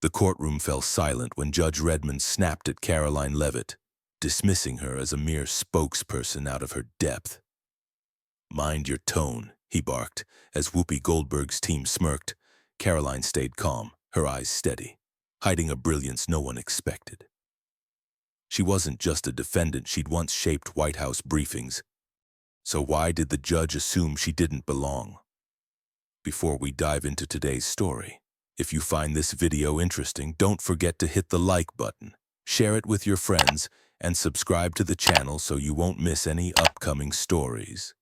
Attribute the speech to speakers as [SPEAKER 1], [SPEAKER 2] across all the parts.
[SPEAKER 1] The courtroom fell silent when Judge Redmond snapped at Karoline Leavitt, dismissing her as a mere spokesperson out of her depth. "Mind your tone," he barked, as Whoopi Goldberg's team smirked. Karoline stayed calm, her eyes steady, hiding a brilliance no one expected. She wasn't just a defendant, she'd once shaped White House briefings. So why did the judge assume she didn't belong? Before we dive into today's story, if you find this video interesting, don't forget to hit the like button, share it with your friends, and subscribe to the channel so you won't miss any upcoming stories.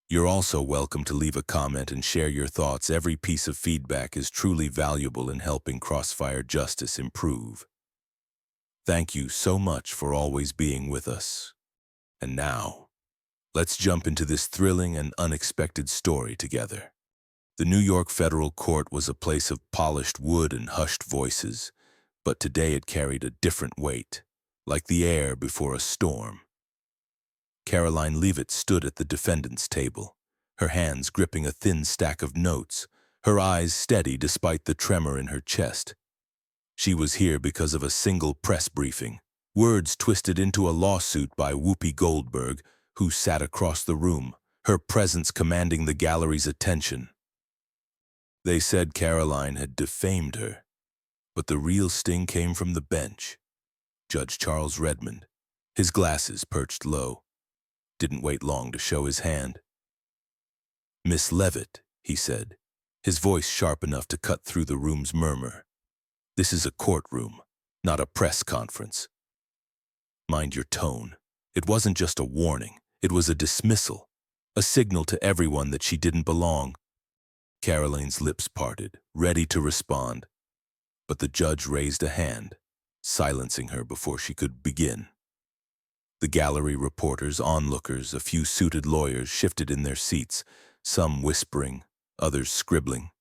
[SPEAKER 1] You're also welcome to leave a comment and share your thoughts. Every piece of feedback is truly valuable in helping Crossfire Justice improve. Thank you so much for always being with us. And now, let's jump into this thrilling and unexpected story together. The New York Federal Court was a place of polished wood and hushed voices, but today it carried a different weight, like the air before a storm. Karoline Leavitt stood at the defendant's table, her hands gripping a thin stack of notes, her eyes steady despite the tremor in her chest. She was here because of a single press briefing, words twisted into a lawsuit by Whoopi Goldberg, who sat across the room, her presence commanding the gallery's attention. They said Karoline had defamed her, but the real sting came from the bench. Judge Charles Redmond, his glasses perched low, didn't wait long to show his hand. "Miss Leavitt," he said, his voice sharp enough to cut through the room's murmur. "This is a courtroom, not a press conference. Mind your tone." It wasn't just a warning, it was a dismissal, a signal to everyone that she didn't belong. Karoline's lips parted, ready to respond, but the judge raised a hand, silencing her before she could begin. The gallery reporters, onlookers, a few suited lawyers shifted in their seats, some whispering, others scribbling.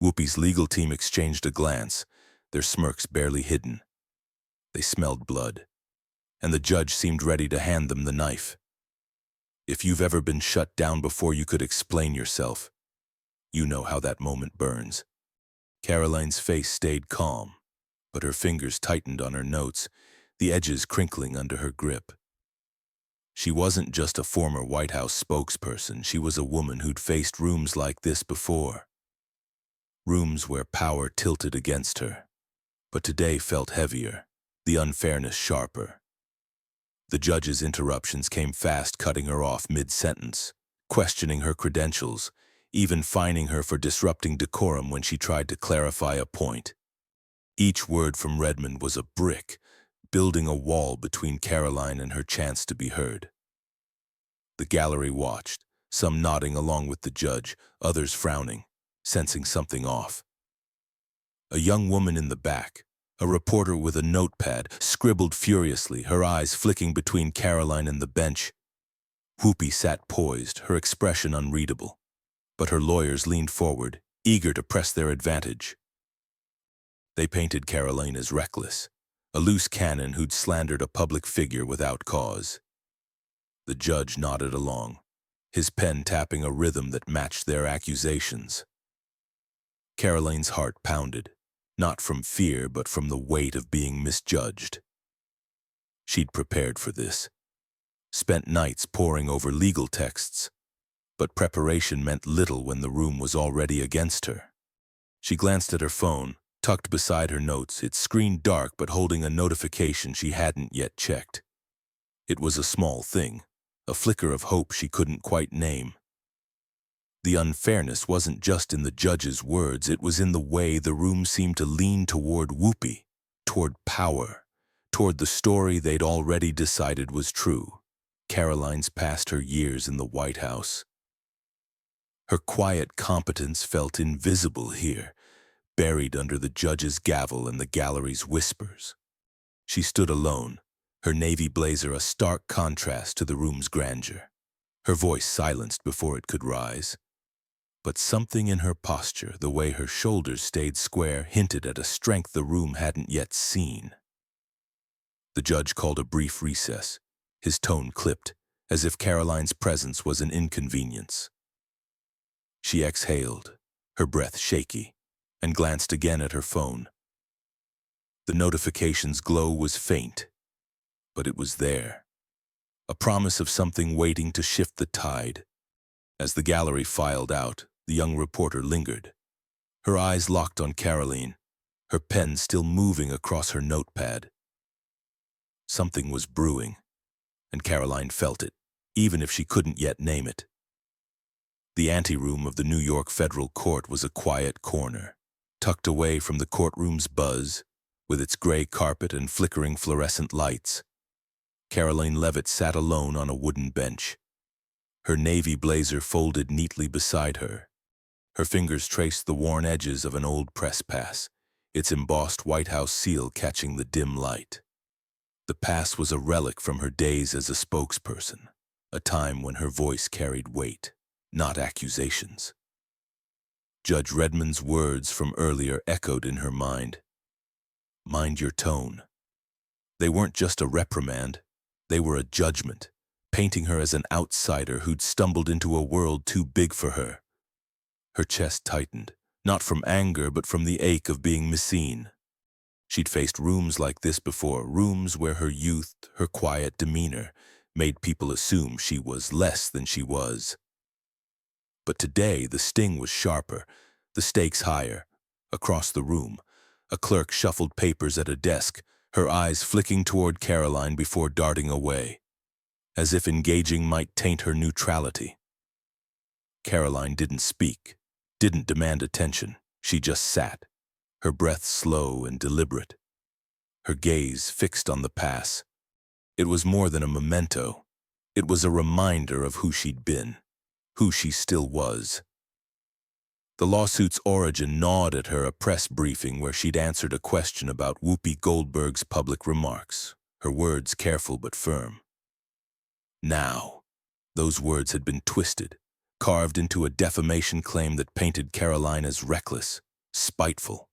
[SPEAKER 1] Whoopi's legal team exchanged a glance, their smirks barely hidden. They smelled blood, and the judge seemed ready to hand them the knife. If you've ever been shut down before you could explain yourself, you know how that moment burns. Karoline's face stayed calm, but her fingers tightened on her notes, the edges crinkling under her grip. She wasn't just a former White House spokesperson, she was a woman who'd faced rooms like this before. Rooms where power tilted against her, but today felt heavier, the unfairness sharper. The judge's interruptions came fast, cutting her off mid-sentence, questioning her credentials, even fining her for disrupting decorum when she tried to clarify a point. Each word from Redmond was a brick, building a wall between Karoline and her chance to be heard. The gallery watched, some nodding along with the judge, others frowning, sensing something off. A young woman in the back, a reporter with a notepad, scribbled furiously, her eyes flicking between Karoline and the bench. Whoopi sat poised, her expression unreadable, but her lawyers leaned forward, eager to press their advantage. They painted Karoline as reckless, a loose cannon who'd slandered a public figure without cause. The judge nodded along, his pen tapping a rhythm that matched their accusations. Karoline's heart pounded, not from fear but from the weight of being misjudged. She'd prepared for this, spent nights poring over legal texts, but preparation meant little when the room was already against her. She glanced at her phone, tucked beside her notes, its screen dark but holding a notification she hadn't yet checked. It was a small thing, a flicker of hope she couldn't quite name. The unfairness wasn't just in the judge's words, it was in the way the room seemed to lean toward Whoopi, toward power, toward the story they'd already decided was true. Karoline's past, her years in the White House. Her quiet competence felt invisible here, buried under the judge's gavel and the gallery's whispers. She stood alone, her navy blazer a stark contrast to the room's grandeur, her voice silenced before it could rise. But something in her posture, the way her shoulders stayed square, hinted at a strength the room hadn't yet seen. The judge called a brief recess, his tone clipped, as if Karoline's presence was an inconvenience. She exhaled, her breath shaky, and glanced again at her phone. The notification's glow was faint, but it was there. A promise of something waiting to shift the tide. As the gallery filed out, the young reporter lingered. Her eyes locked on Karoline, her pen still moving across her notepad. Something was brewing, and Karoline felt it, even if she couldn't yet name it. The anteroom of the New York Federal Court was a quiet corner, tucked away from the courtroom's buzz, with its gray carpet and flickering fluorescent lights. Karoline Leavitt sat alone on a wooden bench, her navy blazer folded neatly beside her. Her fingers traced the worn edges of an old press pass, its embossed White House seal catching the dim light. The pass was a relic from her days as a spokesperson, a time when her voice carried weight, not accusations. Judge Redmond's words from earlier echoed in her mind. Mind your tone. They weren't just a reprimand, they were a judgment, painting her as an outsider who'd stumbled into a world too big for her. Her chest tightened, not from anger but from the ache of being misseen. She'd faced rooms like this before, rooms where her youth, her quiet demeanor, made people assume she was less than she was. But today the sting was sharper, the stakes higher. Across the room, a clerk shuffled papers at a desk, her eyes flicking toward Karoline before darting away, as if engaging might taint her neutrality. Karoline didn't speak, didn't demand attention. She just sat, her breath slow and deliberate, her gaze fixed on the pass. It was more than a memento. It was a reminder of who she'd been, who she still was. The lawsuit's origin gnawed at her, a press briefing where she'd answered a question about Whoopi Goldberg's public remarks, her words careful but firm. Now, those words had been twisted, carved into a defamation claim that painted Karoline as reckless, spiteful.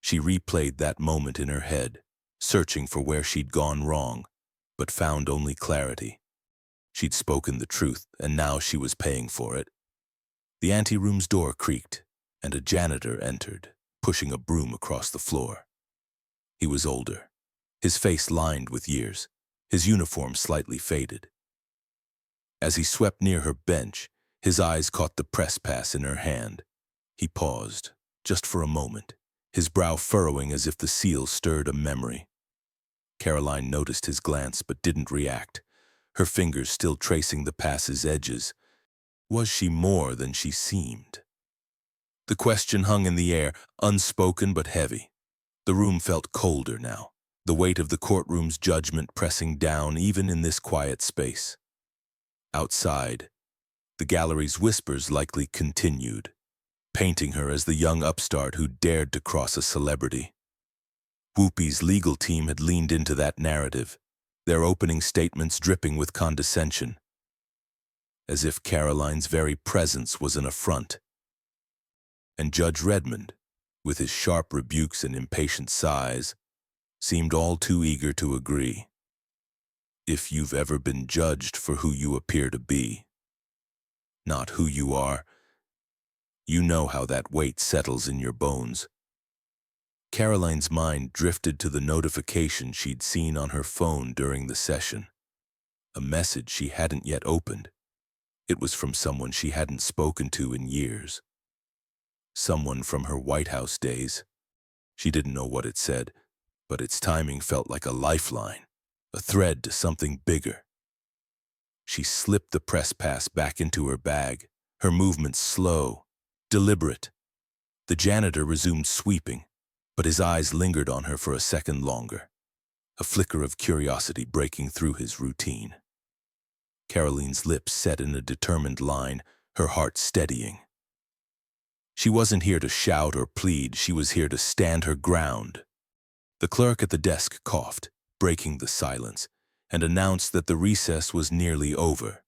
[SPEAKER 1] She replayed that moment in her head, searching for where she'd gone wrong, but found only clarity. She'd spoken the truth, and now she was paying for it. The anteroom's door creaked, and a janitor entered, pushing a broom across the floor. He was older, his face lined with years, his uniform slightly faded. As he swept near her bench, his eyes caught the press pass in her hand. He paused, just for a moment, his brow furrowing as if the seal stirred a memory. Karoline noticed his glance but didn't react, her fingers still tracing the pass's edges. Was she more than she seemed? The question hung in the air, unspoken but heavy. The room felt colder now, the weight of the courtroom's judgment pressing down even in this quiet space. Outside, the gallery's whispers likely continued, painting her as the young upstart who dared to cross a celebrity. Whoopi's legal team had leaned into that narrative, their opening statements dripping with condescension, as if Karoline's very presence was an affront. And Judge Redmond, with his sharp rebukes and impatient sighs, seemed all too eager to agree. If you've ever been judged for who you appear to be, not who you are, you know how that weight settles in your bones. Karoline's mind drifted to the notification she'd seen on her phone during the session, a message she hadn't yet opened. It was from someone she hadn't spoken to in years. Someone from her White House days. She didn't know what it said, but its timing felt like a lifeline, a thread to something bigger. She slipped the press pass back into her bag, her movements slow, deliberate. The janitor resumed sweeping, but his eyes lingered on her for a second longer, a flicker of curiosity breaking through his routine. Karoline's lips set in a determined line, her heart steadying. She wasn't here to shout or plead, she was here to stand her ground. The clerk at the desk coughed, breaking the silence, and announced that the recess was nearly over.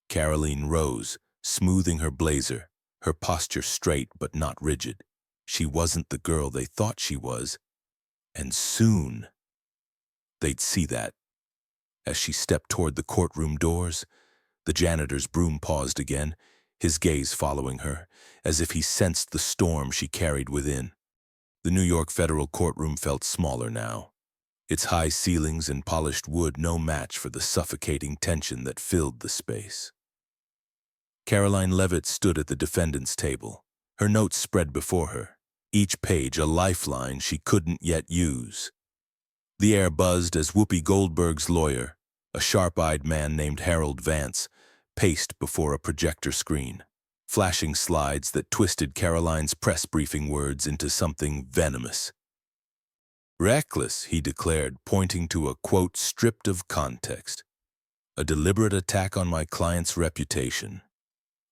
[SPEAKER 1] Karoline rose, smoothing her blazer, her posture straight but not rigid. She wasn't the girl they thought she was, and soon they'd see that. As she stepped toward the courtroom doors, the janitor's broom paused again, his gaze following her, as if he sensed the storm she carried within. The New York federal courtroom felt smaller now, its high ceilings and polished wood no match for the suffocating tension that filled the space. Karoline Leavitt stood at the defendant's table, her notes spread before her, each page a lifeline she couldn't yet use. The air buzzed as Whoopi Goldberg's lawyer, a sharp-eyed man named Harold Vance, paced before a projector screen, flashing slides that twisted Karoline's press briefing words into something venomous. "Reckless," he declared, pointing to a quote stripped of context. "A deliberate attack on my client's reputation."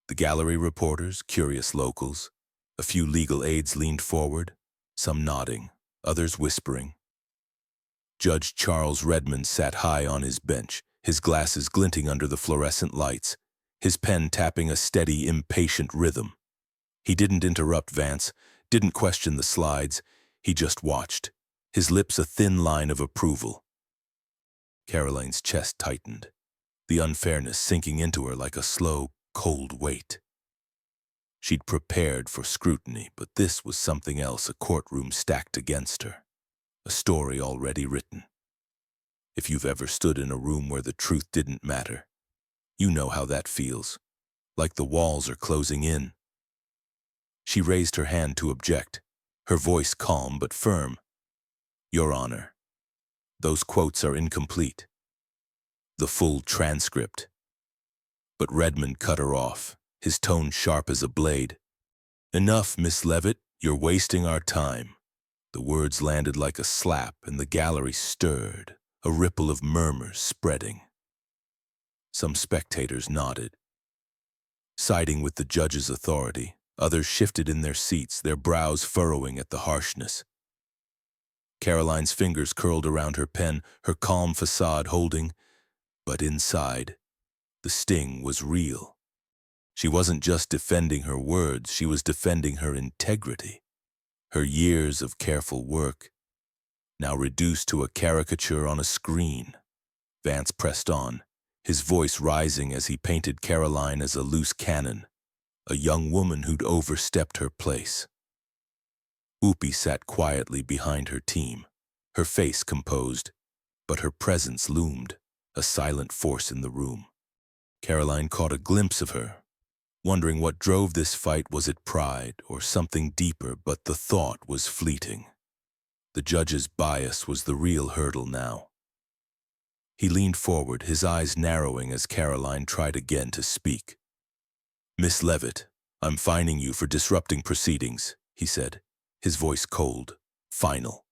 [SPEAKER 1] The gallery reporters, curious locals, a few legal aides leaned forward, some nodding, others whispering. Judge Charles Redmond sat high on his bench, his glasses glinting under the fluorescent lights, his pen tapping a steady, impatient rhythm. He didn't interrupt Vance, didn't question the slides, he just watched, his lips a thin line of approval. Karoline's chest tightened, the unfairness sinking into her like a slow, cold weight. She'd prepared for scrutiny, but this was something else, a courtroom stacked against her, a story already written. If you've ever stood in a room where the truth didn't matter, you know how that feels, like the walls are closing in. She raised her hand to object, her voice calm but firm. "Your Honor, those quotes are incomplete. The full transcript." But Redmond cut her off, his tone sharp as a blade. "Enough, Miss Leavitt, you're wasting our time." The words landed like a slap, and the gallery stirred, a ripple of murmurs spreading. Some spectators nodded, siding with the judge's authority. Others shifted in their seats, their brows furrowing at the harshness. Karoline's fingers curled around her pen, her calm facade holding, but inside, the sting was real. She wasn't just defending her words, she was defending her integrity, her years of careful work, now reduced to a caricature on a screen. Vance pressed on, his voice rising as he painted Karoline as a loose cannon, a young woman who'd overstepped her place. Whoopi sat quietly behind her team, her face composed, but her presence loomed, a silent force in the room. Karoline caught a glimpse of her, wondering what drove this fight. Was it pride or something deeper? But the thought was fleeting. The judge's bias was the real hurdle now. He leaned forward, his eyes narrowing as Karoline tried again to speak. "Miss Leavitt, I'm fining you for disrupting proceedings," he said, his voice cold, final.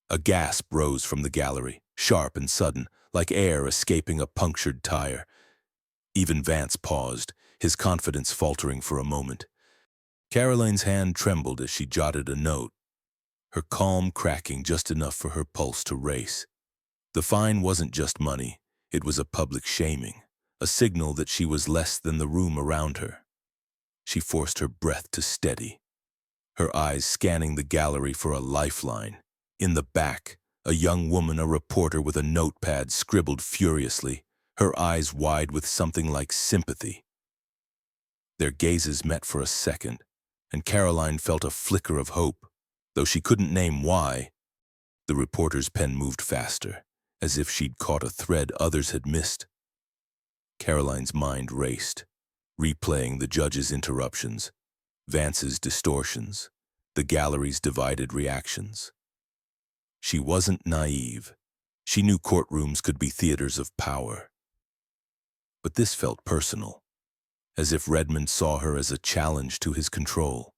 [SPEAKER 1] A gasp rose from the gallery, sharp and sudden, like air escaping a punctured tire. Even Vance paused, his confidence faltering for a moment. Karoline's hand trembled as she jotted a note, her calm cracking just enough for her pulse to race. The fine wasn't just money, it was a public shaming, a signal that she was less than the room around her. She forced her breath to steady, her eyes scanning the gallery for a lifeline. In the back, a young woman, a reporter with a notepad, scribbled furiously, her eyes wide with something like sympathy. Their gazes met for a second, and Karoline felt a flicker of hope, though she couldn't name why. The reporter's pen moved faster, as if she'd caught a thread others had missed. Karoline's mind raced, replaying the judge's interruptions, Vance's distortions, the gallery's divided reactions. She wasn't naive. She knew courtrooms could be theaters of power. But this felt personal, as if Redmond saw her as a challenge to his control.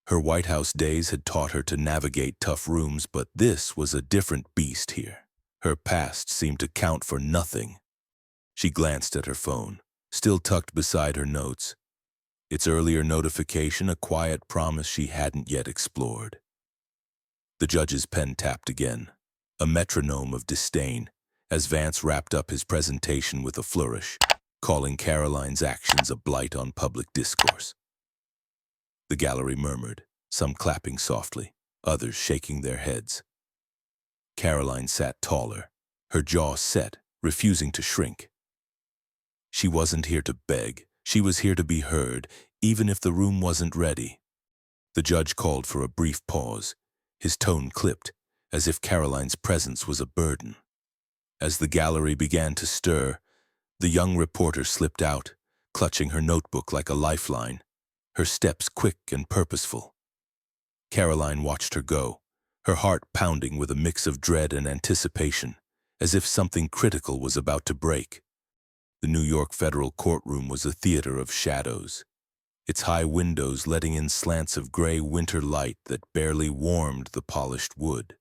[SPEAKER 1] Her White House days had taught her to navigate tough rooms, but this was a different beast here. Her past seemed to count for nothing. She glanced at her phone, still tucked beside her notes. Its earlier notification, a quiet promise she hadn't yet explored. The judge's pen tapped again, a metronome of disdain, as Vance wrapped up his presentation with a flourish, calling Karoline's actions a blight on public discourse. The gallery murmured, some clapping softly, others shaking their heads. Karoline sat taller, her jaw set, refusing to shrink. She wasn't here to beg, She was here to be heard, even if the room wasn't ready. The judge called for a brief pause. His tone clipped, as if Karoline's presence was a burden. As the gallery began to stir, the young reporter slipped out, clutching her notebook like a lifeline, her steps quick and purposeful. Karoline watched her go, her heart pounding with a mix of dread and anticipation, as if something critical was about to break. The New York federal courtroom was a theater of shadows, its high windows letting in slants of gray winter light that barely warmed the polished wood.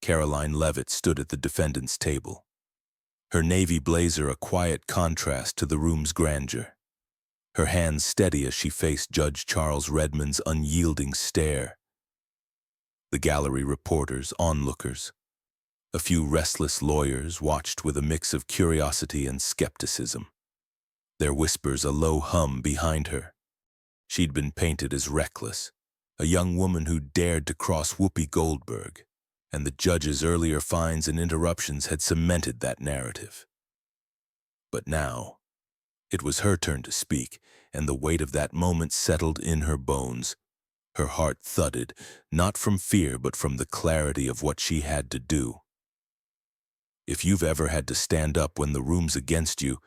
[SPEAKER 1] Karoline Leavitt stood at the defendant's table, her navy blazer a quiet contrast to the room's grandeur, her hands steady as she faced Judge Charles Redmond's unyielding stare. The gallery reporters, onlookers, a few restless lawyers watched with a mix of curiosity and skepticism, their whispers a low hum behind her. She'd been painted as reckless, a young woman who dared to cross Whoopi Goldberg, and the judge's earlier fines and interruptions had cemented that narrative. But now, it was her turn to speak, and the weight of that moment settled in her bones. Her heart thudded, not from fear but from the clarity of what she had to do. If you've ever had to stand up when the room's against you,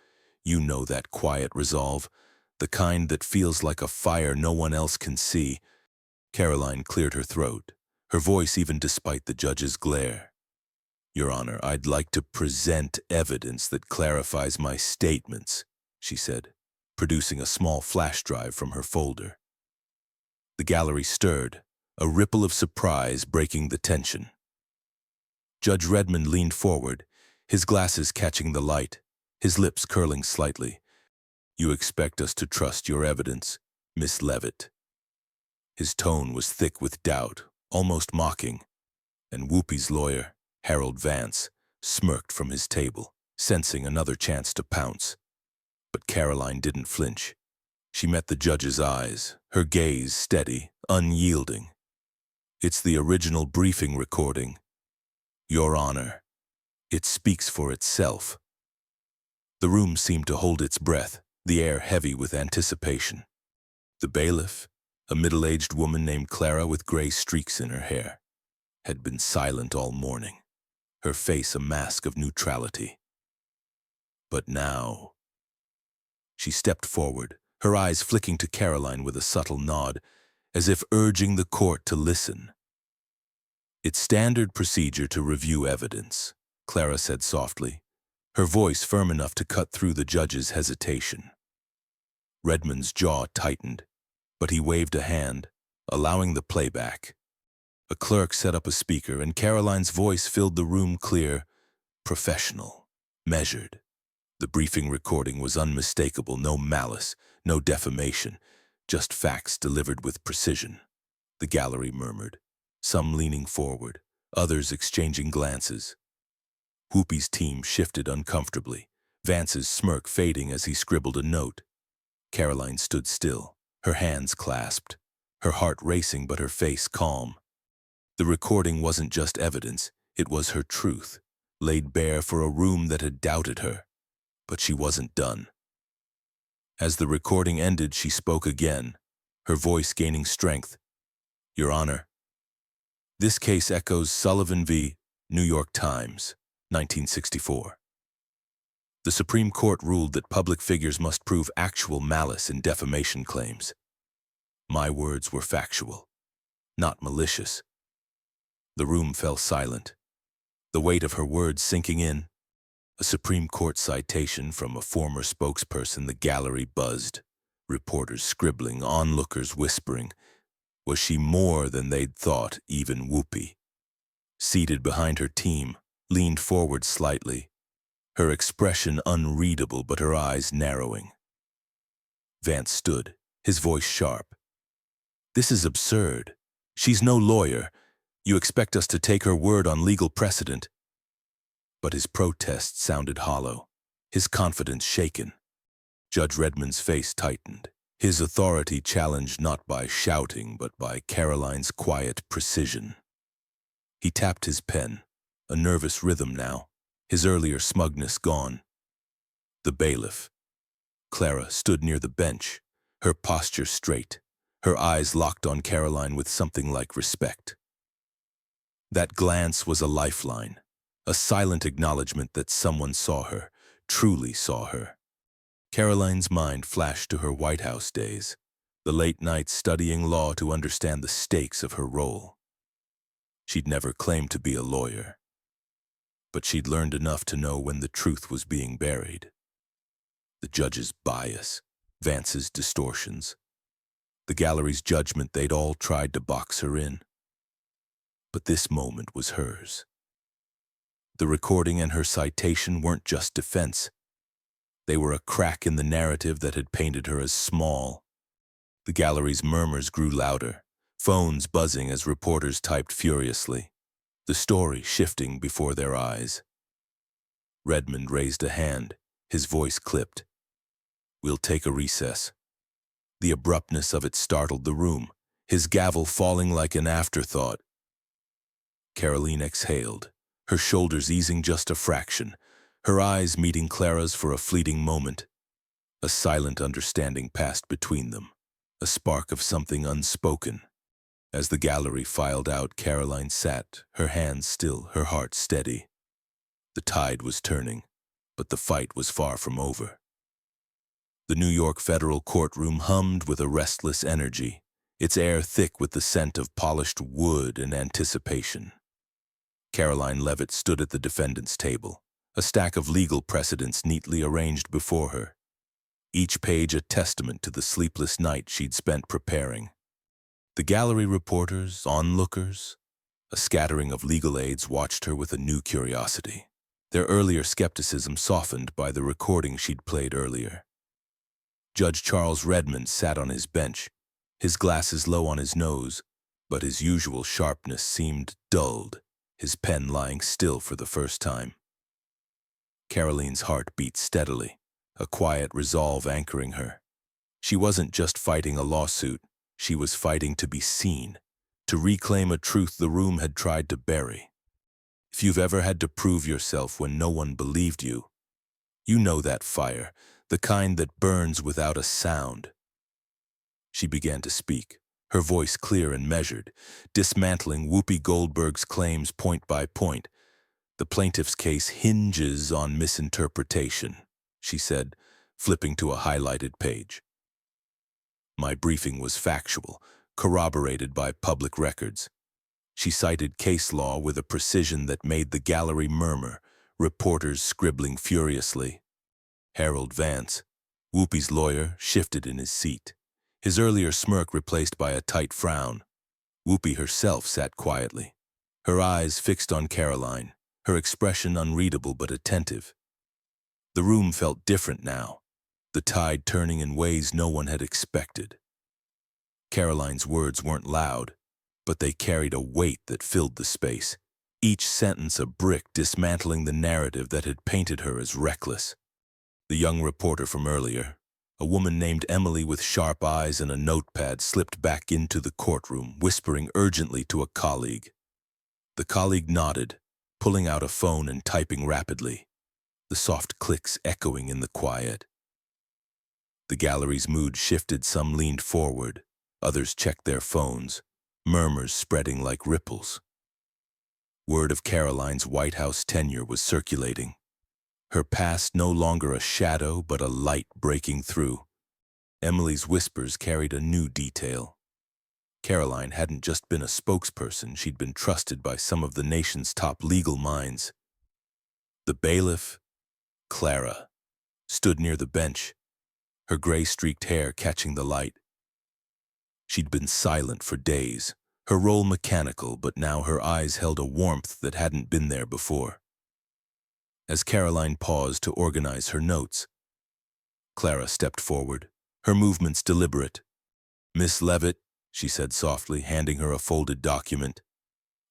[SPEAKER 1] you know that quiet resolve, the kind that feels like a fire no one else can see. Karoline cleared her throat, her voice even despite the judge's glare. "Your Honor, I'd like to present evidence that clarifies my statements," she said, producing a small flash drive from her folder. The gallery stirred, a ripple of surprise breaking the tension. Judge Redmond leaned forward, his glasses catching the light, his lips curling slightly. "You expect us to trust your evidence, Miss Leavitt?" His tone was thick with doubt, almost mocking, and Whoopi's lawyer, Harold Vance, smirked from his table, sensing another chance to pounce. But Karoline didn't flinch. She met the judge's eyes, her gaze steady, unyielding. "It's the original briefing recording, Your Honor. It speaks for itself." The room seemed to hold its breath, the air heavy with anticipation. The bailiff, a middle-aged woman named Clara with gray streaks in her hair, had been silent all morning, her face a mask of neutrality. But now, she stepped forward, her eyes flicking to Karoline with a subtle nod, as if urging the court to listen. "It's standard procedure to review evidence," Clara said softly, her voice firm enough to cut through the judge's hesitation. Redmond's jaw tightened, but he waved a hand, allowing the playback. A clerk set up a speaker, and Karoline's voice filled the room clear, professional, measured. The briefing recording was unmistakable, no malice, no defamation, just facts delivered with precision. The gallery murmured, some leaning forward, others exchanging glances. Whoopi's team shifted uncomfortably, Vance's smirk fading as he scribbled a note. Karoline stood still, her hands clasped, her heart racing but her face calm. The recording wasn't just evidence, it was her truth, laid bare for a room that had doubted her. But she wasn't done. As the recording ended, she spoke again, her voice gaining strength. "Your Honor, this case echoes Sullivan v. New York Times, 1964. The Supreme Court ruled that public figures must prove actual malice in defamation claims. My words were factual, not malicious." The room fell silent, the weight of her words sinking in. A Supreme Court citation from a former spokesperson. The gallery buzzed, reporters scribbling, onlookers whispering. Was she more than they'd thought, even Whoopi? Seated behind her team, leaned forward slightly, her expression unreadable but her eyes narrowing. Vance stood, his voice sharp. "This is absurd. She's no lawyer. You expect us to take her word on legal precedent." But his protest sounded hollow, his confidence shaken. Judge Redmond's face tightened, his authority challenged not by shouting but by Karoline's quiet precision. He tapped his pen, a nervous rhythm now, his earlier smugness gone. "The bailiff, Clara stood near the bench, her posture straight, her eyes locked on Karoline with something like respect. That glance was a lifeline, a silent acknowledgement that someone saw her, truly saw her. Karoline's mind flashed to her White House days, the late nights studying law to understand the stakes of her role. She'd never claimed to be a lawyer, but she'd learned enough to know when the truth was being buried. The judge's bias, Vance's distortions, the gallery's judgment they'd all tried to box her in. But this moment was hers. The recording and her citation weren't just defense. They were a crack in the narrative that had painted her as small. The gallery's murmurs grew louder, phones buzzing as reporters typed furiously, the story shifting before their eyes. Redmond raised a hand, his voice clipped. "We'll take a recess." The abruptness of it startled the room, his gavel falling like an afterthought. Karoline exhaled, her shoulders easing just a fraction, her eyes meeting Clara's for a fleeting moment. A silent understanding passed between them, a spark of something unspoken. As the gallery filed out, Karoline sat, her hands still, her heart steady. The tide was turning, but the fight was far from over. The New York federal courtroom hummed with a restless energy, its air thick with the scent of polished wood and anticipation. Karoline Leavitt stood at the defendant's table, a stack of legal precedents neatly arranged before her, each page a testament to the sleepless night she'd spent preparing. The gallery reporters, onlookers, a scattering of legal aides watched her with a new curiosity, their earlier skepticism softened by the recording she'd played earlier. Judge Charles Redmond sat on his bench, his glasses low on his nose, but his usual sharpness seemed dulled, his pen lying still for the first time. Karoline's heart beat steadily, a quiet resolve anchoring her. She wasn't just fighting a lawsuit, she was fighting to be seen, to reclaim a truth the room had tried to bury. If you've ever had to prove yourself when no one believed you, you know that fire, the kind that burns without a sound. She began to speak, her voice clear and measured, dismantling Whoopi Goldberg's claims point by point. "The plaintiff's case hinges on misinterpretation," she said, flipping to a highlighted page. "My briefing was factual, corroborated by public records." She cited case law with a precision that made the gallery murmur, reporters scribbling furiously. Harold Vance, Whoopi's lawyer, shifted in his seat, his earlier smirk replaced by a tight frown. Whoopi herself sat quietly, her eyes fixed on Karoline, her expression unreadable but attentive. The room felt different now, the tide turning in ways no one had expected. Karoline's words weren't loud, but they carried a weight that filled the space, each sentence a brick dismantling the narrative that had painted her as reckless. The young reporter from earlier, a woman named Emily with sharp eyes and a notepad, slipped back into the courtroom, whispering urgently to a colleague. The colleague nodded, pulling out a phone and typing rapidly, the soft clicks echoing in the quiet. The gallery's mood shifted, some leaned forward, others checked their phones, murmurs spreading like ripples. Word of Karoline's White House tenure was circulating, her past no longer a shadow but a light breaking through. Emily's whispers carried a new detail. Karoline hadn't just been a spokesperson, she'd been trusted by some of the nation's top legal minds. The bailiff, Clara, stood near the bench, her gray-streaked hair catching the light. She'd been silent for days, her role mechanical, but now her eyes held a warmth that hadn't been there before. As Karoline paused to organize her notes, Clara stepped forward, her movements deliberate. "Miss Leavitt," she said softly, handing her a folded document,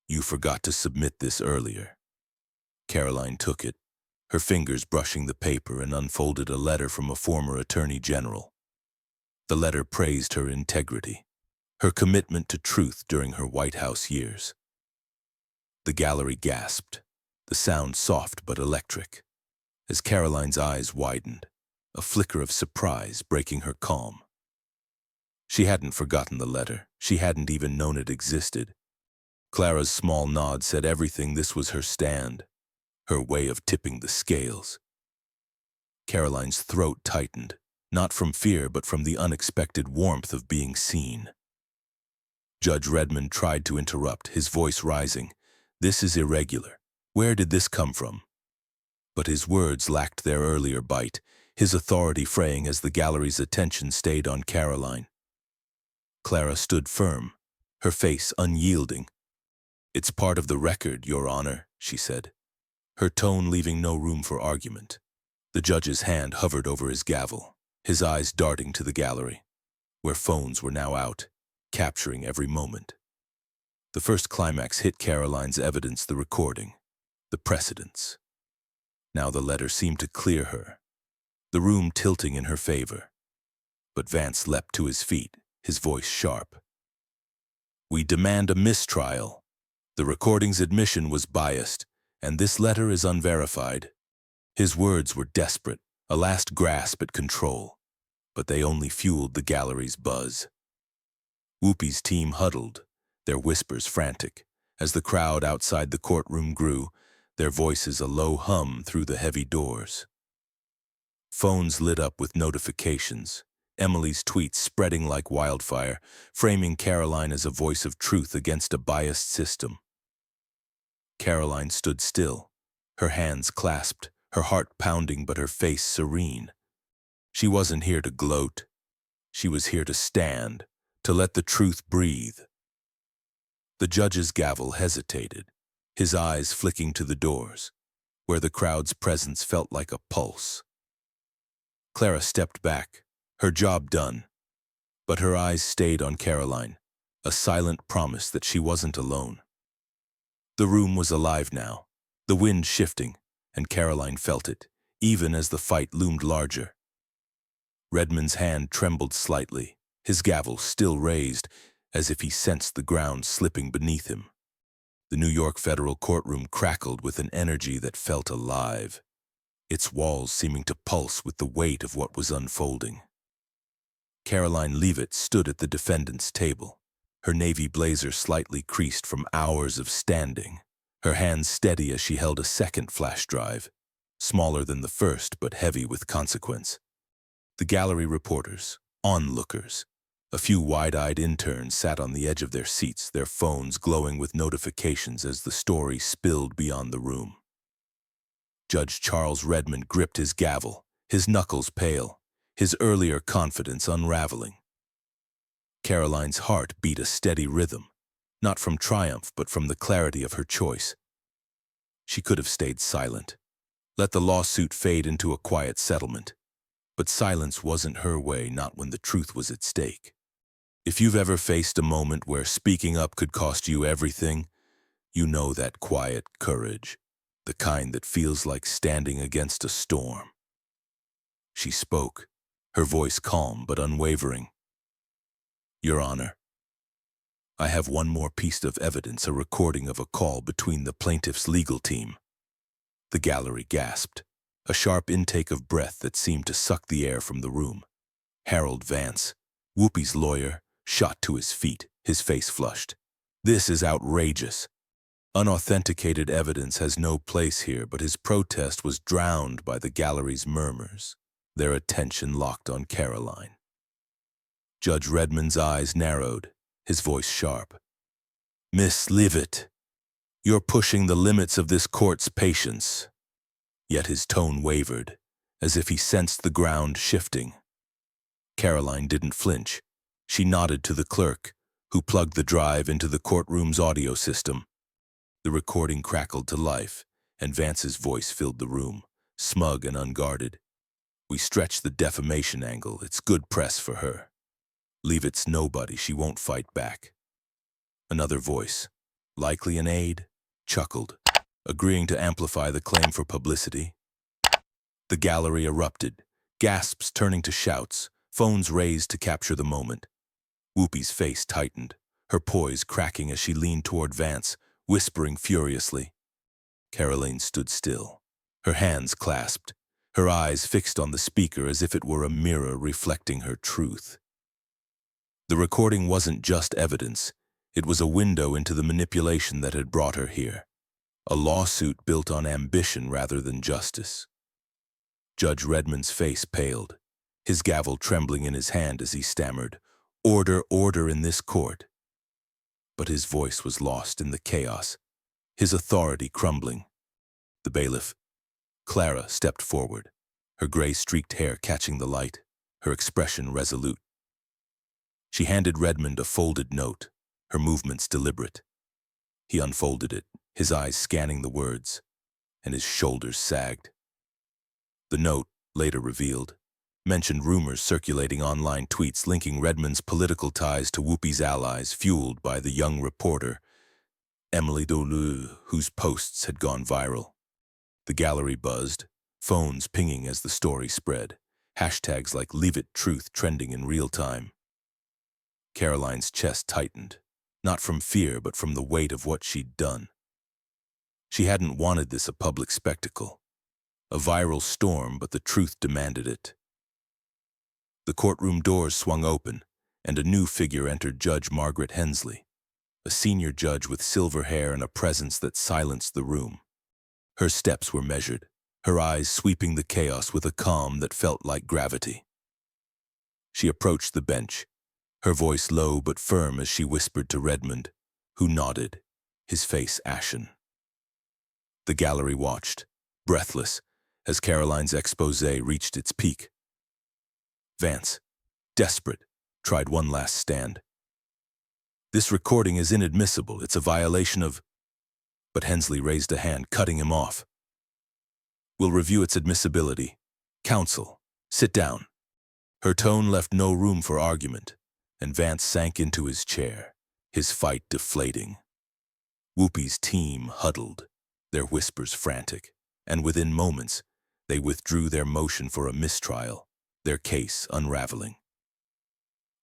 [SPEAKER 1] "you forgot to submit this earlier." Karoline took it, her fingers brushing the paper, and unfolded a letter from a former attorney general. The letter praised her integrity, her commitment to truth during her White House years. The gallery gasped, the sound soft but electric. As Karoline's eyes widened, a flicker of surprise breaking her calm. She hadn't forgotten the letter. She hadn't even known it existed. Clara's small nod said everything. This was her stand, her way of tipping the scales. Karoline's throat tightened, not from fear but from the unexpected warmth of being seen. Judge Redmond tried to interrupt, his voice rising. "This is irregular. Where did this come from?" But his words lacked their earlier bite, his authority fraying as the gallery's attention stayed on Karoline. Clara stood firm, her face unyielding. "It's part of the record, Your Honor," she said, her tone leaving no room for argument. The judge's hand hovered over his gavel, his eyes darting to the gallery, where phones were now out, capturing every moment. The first climax hit Karoline's evidence, the recording, the precedents. Now the letter seemed to clear her, the room tilting in her favor. But Vance leapt to his feet, his voice sharp. "We demand a mistrial. The recording's admission was biased, and this letter is unverified." His words were desperate, a last grasp at control, but they only fueled the gallery's buzz. Whoopi's team huddled, their whispers frantic. As the crowd outside the courtroom grew, their voices a low hum through the heavy doors. Phones lit up with notifications, Emily's tweets spreading like wildfire, framing Karoline as a voice of truth against a biased system. Karoline stood still, her hands clasped, her heart pounding but her face serene. She wasn't here to gloat. She was here to stand, to let the truth breathe. The judge's gavel hesitated, his eyes flicking to the doors, where the crowd's presence felt like a pulse. Clara stepped back, her job done, but her eyes stayed on Karoline, a silent promise that she wasn't alone. The room was alive now, the wind shifting, and Karoline felt it, even as the fight loomed larger. Redmond's hand trembled slightly, his gavel still raised, as if he sensed the ground slipping beneath him. The New York federal courtroom crackled with an energy that felt alive, its walls seeming to pulse with the weight of what was unfolding. Karoline Leavitt stood at the defendant's table, her navy blazer slightly creased from hours of standing, her hands steady as she held a second flash drive, smaller than the first but heavy with consequence. The gallery reporters, onlookers, a few wide-eyed interns sat on the edge of their seats, their phones glowing with notifications as the story spilled beyond the room. Judge Charles Redmond gripped his gavel, his knuckles pale, his earlier confidence unraveling. Karoline's heart beat a steady rhythm, not from triumph but from the clarity of her choice. She could have stayed silent, let the lawsuit fade into a quiet settlement, but silence wasn't her way, not when the truth was at stake. If you've ever faced a moment where speaking up could cost you everything, you know that quiet courage, the kind that feels like standing against a storm. She spoke, her voice calm but unwavering. "Your Honor, I have one more piece of evidence, a recording of a call between the plaintiff's legal team." The gallery gasped, a sharp intake of breath that seemed to suck the air from the room. Harold Vance, Whoopi's lawyer, shot to his feet, his face flushed. "This is outrageous. Unauthenticated evidence has no place here," but his protest was drowned by the gallery's murmurs, their attention locked on Karoline. Judge Redmond's eyes narrowed, his voice sharp. "Miss Leavitt, you're pushing the limits of this court's patience." Yet his tone wavered, as if he sensed the ground shifting. Karoline didn't flinch. She nodded to the clerk, who plugged the drive into the courtroom's audio system. The recording crackled to life, and Vance's voice filled the room, smug and unguarded. "We stretched the defamation angle. It's good press for her. Leavitt's nobody. She won't fight back." Another voice, likely an aide, chuckled, agreeing to amplify the claim for publicity. The gallery erupted, gasps turning to shouts, phones raised to capture the moment. Whoopi's face tightened, her poise cracking as she leaned toward Vance, whispering furiously. Karoline stood still, her hands clasped, her eyes fixed on the speaker as if it were a mirror reflecting her truth. The recording wasn't just evidence, it was a window into the manipulation that had brought her here, a lawsuit built on ambition rather than justice. Judge Redmond's face paled, his gavel trembling in his hand as he stammered, "Order, order in this court." But his voice was lost in the chaos, his authority crumbling. The bailiff, Clara, stepped forward, her gray-streaked hair catching the light, her expression resolute. She handed Redmond a folded note, her movements deliberate. He unfolded it, his eyes scanning the words, and his shoulders sagged. The note, later revealed, mentioned rumors circulating online tweets linking Redmond's political ties to Whoopi's allies, fueled by the young reporter, Emily Dolu, whose posts had gone viral. The gallery buzzed, phones pinging as the story spread, hashtags like Leavitt Truth trending in real time. Karoline's chest tightened, not from fear but from the weight of what she'd done. She hadn't wanted this a public spectacle, a viral storm, but the truth demanded it. The courtroom doors swung open, and a new figure entered, Judge Margaret Hensley, a senior judge with silver hair and a presence that silenced the room. Her steps were measured, her eyes sweeping the chaos with a calm that felt like gravity. She approached the bench, her voice low but firm as she whispered to Redmond, who nodded, his face ashen. The gallery watched, breathless, as Karoline's exposé reached its peak. Vance, desperate, tried one last stand. "This recording is inadmissible. It's a violation of—" But Hensley raised a hand, cutting him off. "We'll review its admissibility. Counsel, sit down." Her tone left no room for argument, and Vance sank into his chair, his fight deflating. Whoopi's team huddled, their whispers frantic, and within moments, they withdrew their motion for a mistrial, their case unraveling.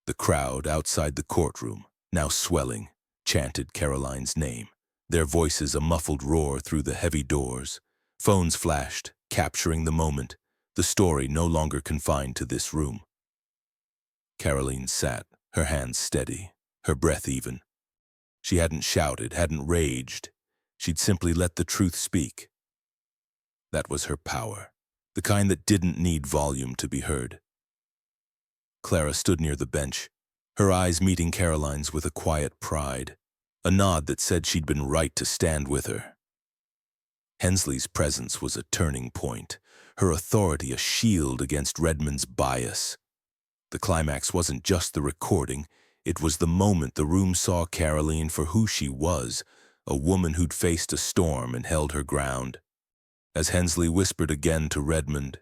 [SPEAKER 1] The crowd outside the courtroom, now swelling, chanted Karoline's name, their voices a muffled roar through the heavy doors. Phones flashed, capturing the moment, the story no longer confined to this room. Karoline sat, her hands steady, her breath even. She hadn't shouted, hadn't raged. She'd simply let the truth speak. That was her power, the kind that didn't need volume to be heard. Clara stood near the bench, her eyes meeting Karoline's with a quiet pride, a nod that said she'd been right to stand with her. Hensley's presence was a turning point, her authority a shield against Redmond's bias. The climax wasn't just the recording, it was the moment the room saw Karoline for who she was, a woman who'd faced a storm and held her ground. As Hensley whispered again to Redmond,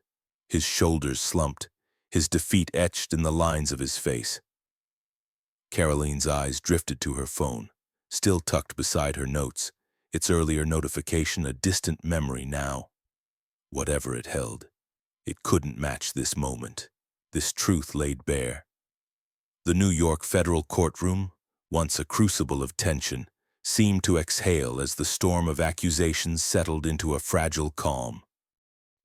[SPEAKER 1] his shoulders slumped, his defeat etched in the lines of his face. Karoline's eyes drifted to her phone, still tucked beside her notes, its earlier notification a distant memory now. Whatever it held, it couldn't match this moment, this truth laid bare. The New York federal courtroom, once a crucible of tension, seemed to exhale as the storm of accusations settled into a fragile calm.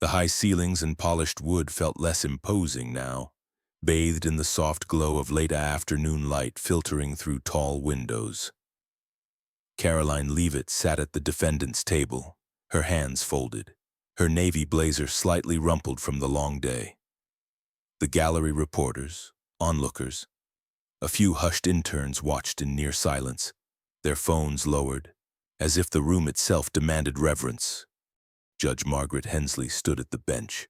[SPEAKER 1] The high ceilings and polished wood felt less imposing now, bathed in the soft glow of late afternoon light filtering through tall windows. Karoline Leavitt sat at the defendant's table, her hands folded, her navy blazer slightly rumpled from the long day. The gallery reporters, onlookers, a few hushed interns watched in near silence, their phones lowered, as if the room itself demanded reverence. Judge Margaret Hensley stood at the bench,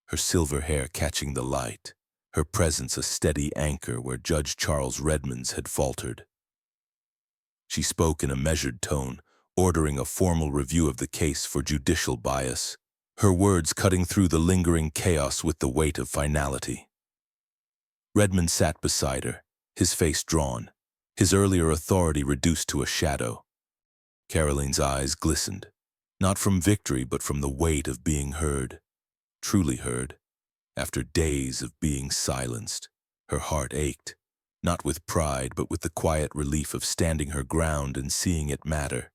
[SPEAKER 1] her silver hair catching the light, her presence a steady anchor where Judge Charles Redmond's had faltered. She spoke in a measured tone, ordering a formal review of the case for judicial bias, her words cutting through the lingering chaos with the weight of finality. Redmond sat beside her, his face drawn, his earlier authority reduced to a shadow. Karoline's eyes glistened, not from victory but from the weight of being heard, truly heard. After days of being silenced, her heart ached, not with pride but with the quiet relief of standing her ground and seeing it matter.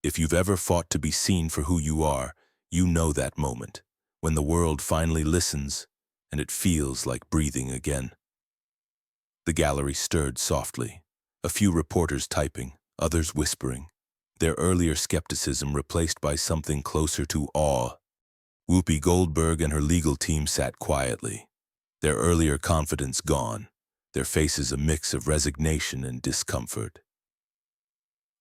[SPEAKER 1] If you've ever fought to be seen for who you are, you know that moment, when the world finally listens and it feels like breathing again. The gallery stirred softly, a few reporters typing, others whispering, their earlier skepticism replaced by something closer to awe. Whoopi Goldberg and her legal team sat quietly, their earlier confidence gone, their faces a mix of resignation and discomfort.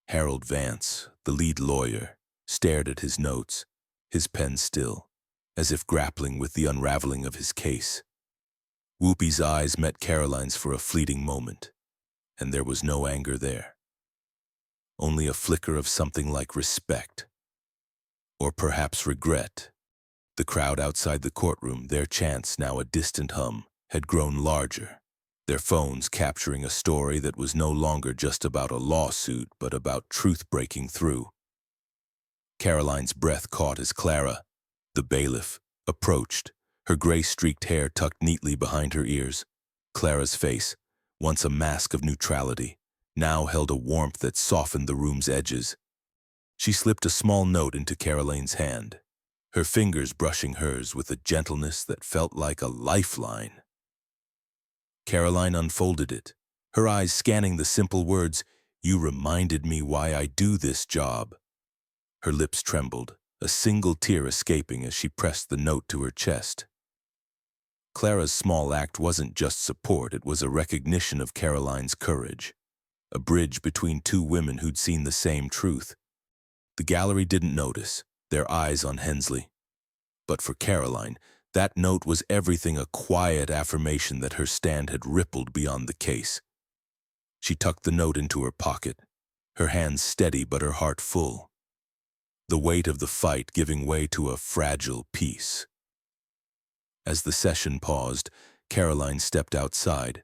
[SPEAKER 1] Harold Vance, the lead lawyer, stared at his notes, his pen still, as if grappling with the unraveling of his case. Whoopi's eyes met Karoline's for a fleeting moment, and there was no anger there. Only a flicker of something like respect, or perhaps regret. The crowd outside the courtroom, their chants now a distant hum, had grown larger, their phones capturing a story that was no longer just about a lawsuit, but about truth breaking through. Karoline's breath caught as Clara, the bailiff, approached, her gray-streaked hair tucked neatly behind her ears. Clara's face, once a mask of neutrality, now held a warmth that softened the room's edges. She slipped a small note into Karoline's hand, her fingers brushing hers with a gentleness that felt like a lifeline. Karoline unfolded it, her eyes scanning the simple words, "You reminded me why I do this job." Her lips trembled, a single tear escaping as she pressed the note to her chest. Clara's small act wasn't just support, it was a recognition of Karoline's courage, a bridge between two women who'd seen the same truth. The gallery didn't notice, their eyes on Hensley. But for Karoline, that note was everything, a quiet affirmation that her stand had rippled beyond the case. She tucked the note into her pocket, her hands steady but her heart full, the weight of the fight giving way to a fragile peace. As the session paused, Karoline stepped outside,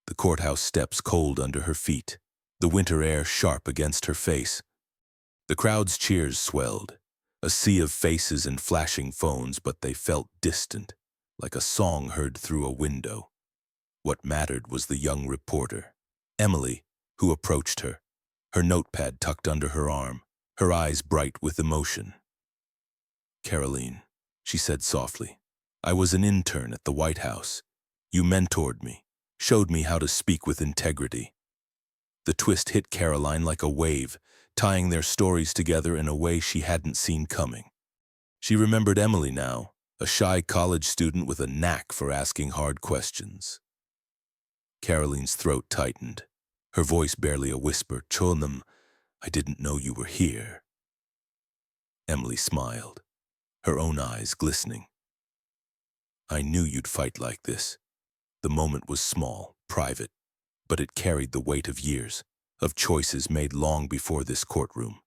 [SPEAKER 1] the courthouse steps cold under her feet, the winter air sharp against her face. The crowd's cheers swelled, a sea of faces and flashing phones, but they felt distant, like a song heard through a window. What mattered was the young reporter, Emily, who approached her, her notepad tucked under her arm, her eyes bright with emotion. "Karoline," she said softly, "I was an intern at the White House. You mentored me, showed me how to speak with integrity." The twist hit Karoline like a wave, tying their stories together in a way she hadn't seen coming. She remembered Emily now, a shy college student with a knack for asking hard questions. Karoline's throat tightened, her voice barely a whisper. "Chonam, I didn't know you were here." Emily smiled, her own eyes glistening. "I knew you'd fight like this." The moment was small, private, but it carried the weight of years, of choices made long before this courtroom.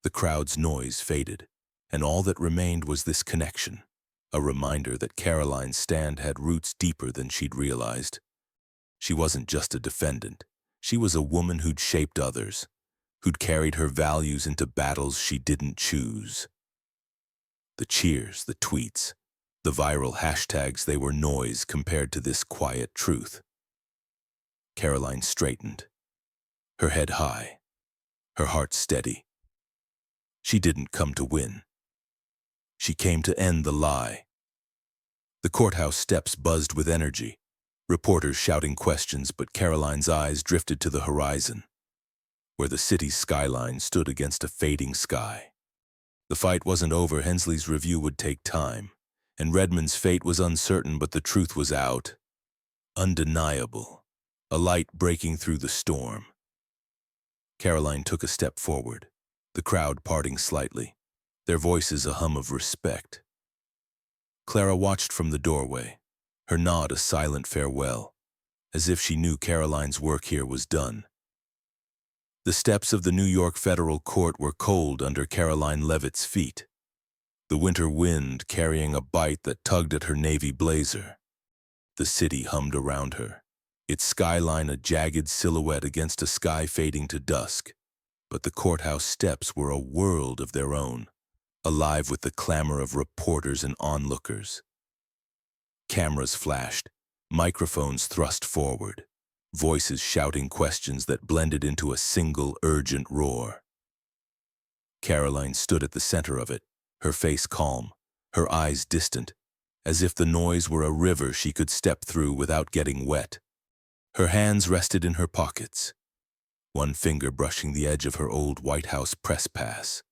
[SPEAKER 1] The crowd's noise faded, and all that remained was this connection, a reminder that Karoline's stand had roots deeper than she'd realized. She wasn't just a defendant, she was a woman who'd shaped others, who'd carried her values into battles she didn't choose. The cheers, the tweets, the viral hashtags, they were noise compared to this quiet truth. Karoline straightened, her head high, her heart steady. She didn't come to win. She came to end the lie. The courthouse steps buzzed with energy, reporters shouting questions, but Karoline's eyes drifted to the horizon, where the city's skyline stood against a fading sky. The fight wasn't over. Hensley's review would take time, and Redmond's fate was uncertain, but the truth was out. Undeniable, a light breaking through the storm. Karoline took a step forward, the crowd parting slightly, their voices a hum of respect. Clara watched from the doorway, her nod a silent farewell, as if she knew Karoline's work here was done. The steps of the New York federal court were cold under Karoline Leavitt's feet, the winter wind carrying a bite that tugged at her navy blazer. The city hummed around her, its skyline a jagged silhouette against a sky fading to dusk. But the courthouse steps were a world of their own, alive with the clamor of reporters and onlookers. Cameras flashed, microphones thrust forward, voices shouting questions that blended into a single urgent roar. Karoline stood at the center of it, her face calm, her eyes distant, as if the noise were a river she could step through without getting wet. Her hands rested in her pockets, one finger brushing the edge of her old White House press pass,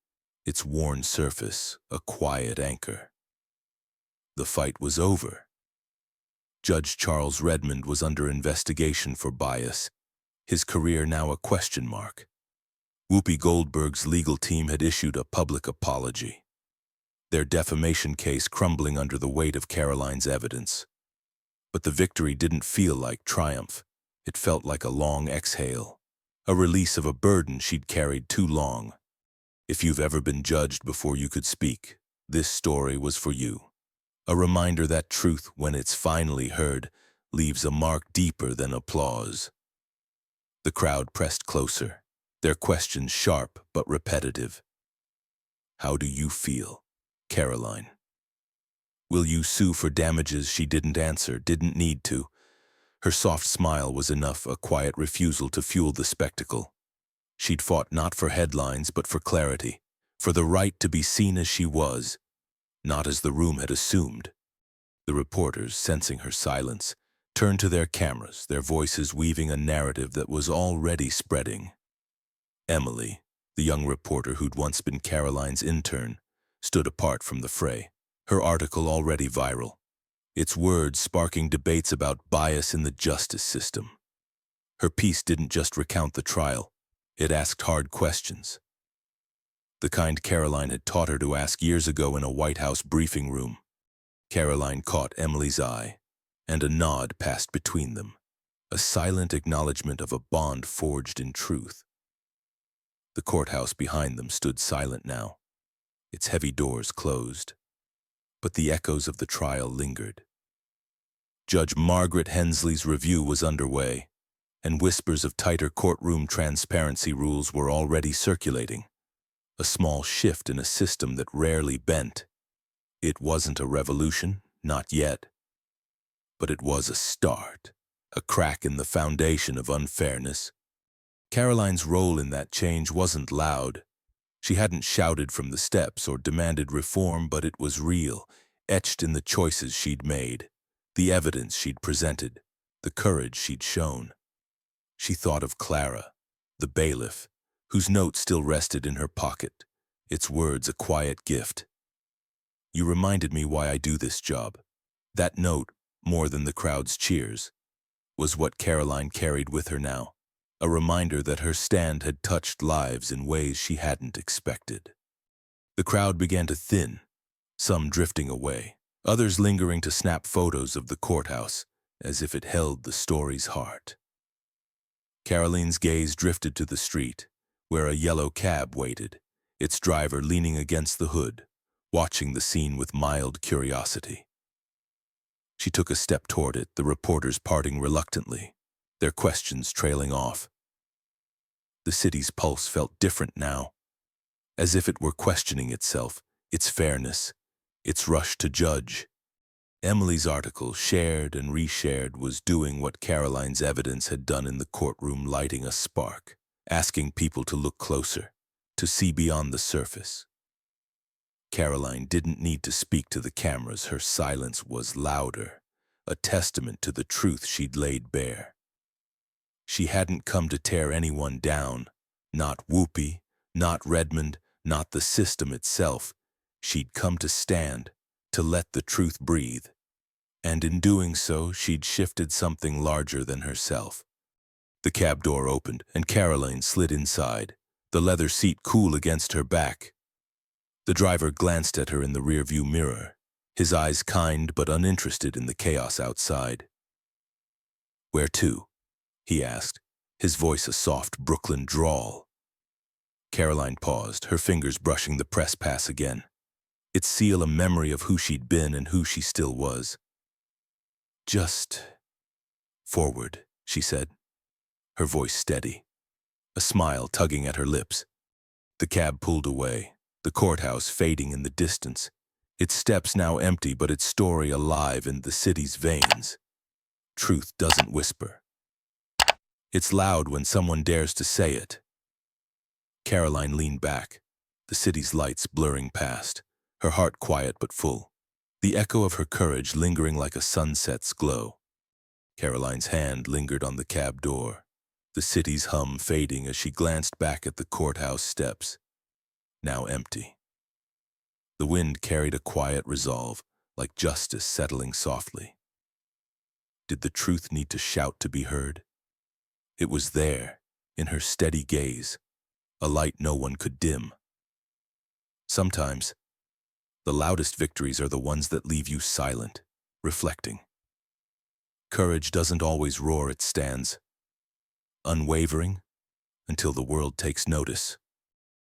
[SPEAKER 1] its worn surface a quiet anchor. The fight was over. Judge Charles Redmond was under investigation for bias, his career now a question mark. Whoopi Goldberg's legal team had issued a public apology, their defamation case crumbling under the weight of Karoline's evidence. But the victory didn't feel like triumph. It felt like a long exhale, a release of a burden she'd carried too long. If you've ever been judged before you could speak, this story was for you. A reminder that truth, when it's finally heard, leaves a mark deeper than applause. The crowd pressed closer, their questions sharp but repetitive. How do you feel, Karoline? Will you sue for damages she didn't answer, didn't need to? Her soft smile was enough, a quiet refusal to fuel the spectacle. She'd fought not for headlines but for clarity, for the right to be seen as she was, not as the room had assumed. The reporters, sensing her silence, turned to their cameras, their voices weaving a narrative that was already spreading. Emily, the young reporter who'd once been Karoline's intern, stood apart from the fray, her article already viral, its words sparking debates about bias in the justice system. Her piece didn't just recount the trial, it asked hard questions. The kind Karoline had taught her to ask years ago in a White House briefing room. Karoline caught Emily's eye, and a nod passed between them, a silent acknowledgement of a bond forged in truth. The courthouse behind them stood silent now, its heavy doors closed, but the echoes of the trial lingered. Judge Margaret Hensley's review was underway, and whispers of tighter courtroom transparency rules were already circulating, a small shift in a system that rarely bent. It wasn't a revolution, not yet, but it was a start, a crack in the foundation of unfairness. Karoline's role in that change wasn't loud. She hadn't shouted from the steps or demanded reform, but it was real, etched in the choices she'd made, the evidence she'd presented, the courage she'd shown. She thought of Clara, the bailiff, whose note still rested in her pocket, its words a quiet gift. You reminded me why I do this job. That note, more than the crowd's cheers, was what Karoline carried with her now, a reminder that her stand had touched lives in ways she hadn't expected. The crowd began to thin, some drifting away, others lingering to snap photos of the courthouse, as if it held the story's heart. Karoline's gaze drifted to the street, where a yellow cab waited, its driver leaning against the hood, watching the scene with mild curiosity. She took a step toward it, the reporters parting reluctantly, their questions trailing off. The city's pulse felt different now, as if it were questioning itself, its fairness, its rush to judge. Emily's article, shared and reshared, was doing what Karoline's evidence had done in the courtroom, lighting a spark, asking people to look closer, to see beyond the surface. Karoline didn't need to speak to the cameras. Her silence was louder, a testament to the truth she'd laid bare. She hadn't come to tear anyone down, not Whoopi, not Redmond, not the system itself. She'd come to stand, to let the truth breathe. And in doing so, she'd shifted something larger than herself. The cab door opened, and Karoline slid inside, the leather seat cool against her back. The driver glanced at her in the rearview mirror, his eyes kind but uninterested in the chaos outside. "Where to?" he asked, his voice a soft Brooklyn drawl. Karoline paused, her fingers brushing the press pass again, its seal a memory of who she'd been and who she still was. "Just forward," she said, her voice steady, a smile tugging at her lips. The cab pulled away, the courthouse fading in the distance, its steps now empty but its story alive in the city's veins. Truth doesn't whisper. It's loud when someone dares to say it. Karoline leaned back, the city's lights blurring past, her heart quiet but full. the echo of her courage lingering like a sunset's glow. Caroline's hand lingered on the cab door, the city's hum fading as she glanced back at the courthouse steps, now empty. The wind carried a quiet resolve, like justice settling softly. Did the truth need to shout to be heard? It was there, in her steady gaze, a light no one could dim. Sometimes, the loudest victories are the ones that leave you silent, reflecting. Courage doesn't always roar, it stands, unwavering, until the world takes notice.